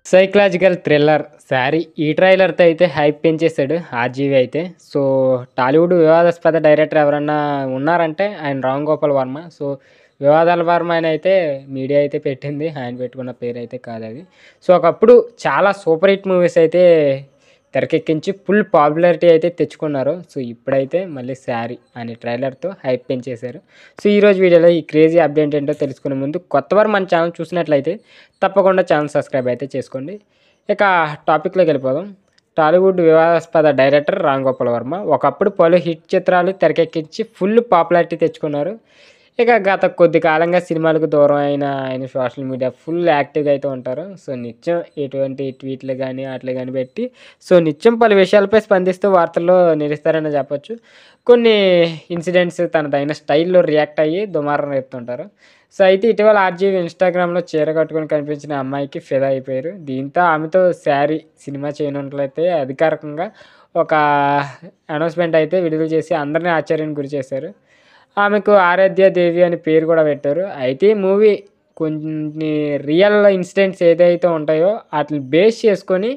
Psychological thriller 'sari' ఈ ట్రైలర్‌తో అయితే hype పెంచేసాడు 'RGV' అయితే. సో, టాలీవుడ్ వివాదాస్పద డైరెక్టర్ ఎవరన్నా ఉన్నారంటే ఆయన 'రామ్ గోపాల్ వర్మ'. సో, వివాదాల వర్మ అనైతే మీడియా అయితే పెట్టింది. ఆయన పెట్టుకున్న పేరైతే కాదది. సో, ఒకప్పుడు చాలా సూపర్ హిట్ మూవీస్ అయితే తెరకెక్కించి ఫుల్ పాపులారిటీ అయితే తెచ్చుకున్నారు. సో, ఇప్పుడైతే మళ్ళీ 'శారీ' అనే ట్రైలర్‌తో హైప్ పెంచేశారు. సో, ఈరోజు వీడియోలో ఈ క్రేజీ అప్డేట్ ఏంటో తెలుసుకునే ముందు కొత్తవారు మన ఛానల్ చూసినట్లయితే తప్పకుండా ఛానల్ సబ్స్క్రైబ్ అయితే చేసుకోండి. ఇక టాపిక్‌లోకి వెళ్ళిపోదాం. టాలీవుడ్ వివాదాస్పద డైరెక్టర్ 'రామ్ గోపాల్ వర్మ' ఒకప్పుడు పలు హిట్ చిత్రాలు తెరకెక్కించి ఫుల్ పాపులారిటీ తెచ్చుకున్నారు. ఇక గత కొద్ది కాలంగా సినిమాలకు దూరం అయిన ఆయన సోషల్ మీడియా ఫుల్ యాక్టివ్‌గా అయితే ఉంటారు. సో, నిత్యం ఎటువంటి ట్వీట్లు గానీ, ఆటిలు గానీ పెట్టి నిత్యం పలు విషయాలపై స్పందిస్తూ వార్తల్లో నిలుస్తారని చెప్పొచ్చు. కొన్ని ఇన్సిడెంట్స్ తనదైన స్టైల్‌లో రియాక్ట్ అయ్యి దుమారం రేపుతుంటారు. సో, అయితే ఇటీవల 'ఆర్‌జీవి' ఇన్‌స్టాగ్రామ్‌లో చీర కట్టుకొని కనిపించిన అమ్మాయికి ఫిదా అయిపోయారు. దీంతో ఆమెతో 'శారీ' సినిమా చేయనున్నట్లయితే అధికారికంగా ఒక అనౌన్స్‌మెంట్ అయితే విడుదల చేసి అందరిని ఆశ్చర్యానికి గురిచేశారు. ఆమెకు 'ఆరాధ్య దేవి' అని పేరు కూడా పెట్టారు. అయితే ఈ మూవీ కొన్ని రియల్ ఇన్సిడెంట్స్ ఏదైతే ఉంటాయో ఆటిని బేస్ చేసుకొని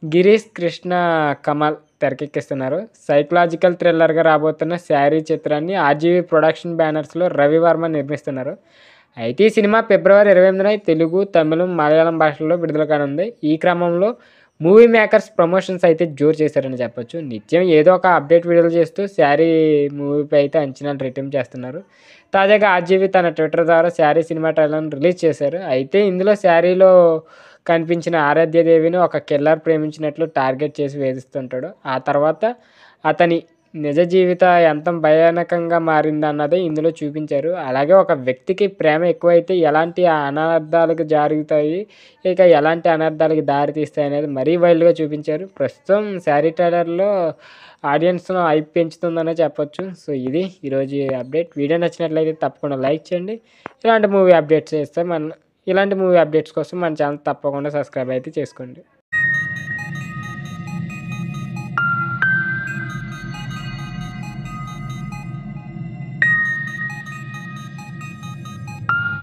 గిరీష్, కృష్ణ, కమల్ తెరకెక్కిస్తున్నారు. సైకలాజికల్ థ్రిల్లర్‌గా రాబోతున్న 'శారీ' చిత్రాన్ని 'ఆర్‌జీవి ప్రొడక్షన్ బ్యానర్స్‌లో రవి వర్మ నిర్మిస్తున్నారు. అయితే ఈ సినిమా ఫిబ్రవరి 28న తెలుగు, తమిళం, మలయాళం భాషల్లో విడుదల కానుంది. ఈ క్రమంలో మూవీ మేకర్స్ ప్రమోషన్స్ అయితే జోరు చేశారని చెప్పొచ్చు. నిత్యం ఏదో ఒక అప్డేట్ వీడియోలు చేస్తూ 'శారీ' మూవీపై అయితే అంచనాలు రెట్టింపు చేస్తున్నారు. తాజాగా 'ఆర్‌జీవి' తన ట్విట్టర్ ద్వారా 'శారీ' సినిమా ట్రైలర్‌ను రిలీజ్ చేశారు. అయితే ఇందులో 'శారీ'లో కనిపించిన ఆరాధ్య దేవిని ఒక కిల్లర్ ప్రేమించినట్లు టార్గెట్ చేసి వేధిస్తుంటాడు. ఆ తర్వాత అతని నిజ జీవిత ఎంత భయానకంగా మారిందన్నదే ఇందులో చూపించారు. అలాగే ఒక వ్యక్తికి ప్రేమ ఎక్కువైతే ఎలాంటి అనర్థాలకు జరుగుతాయి, ఇక ఎలాంటి అనర్థాలకు దారి తీస్తాయి అనేది మరీ వైల్డ్‌గా చూపించారు. ప్రస్తుతం 'శారీ' ట్రైలర్‌లో ఆడియన్స్‌లో హైప్ పెంచుతుందనే చెప్పొచ్చు. సో, ఇది ఈరోజు అప్డేట్. వీడియో నచ్చినట్లయితే తప్పకుండా లైక్ చేయండి. ఇలాంటి మూవీ అప్డేట్స్ కోసం మన ఛానల్ తప్పకుండా సబ్స్క్రైబ్ అయితే చేసుకోండి.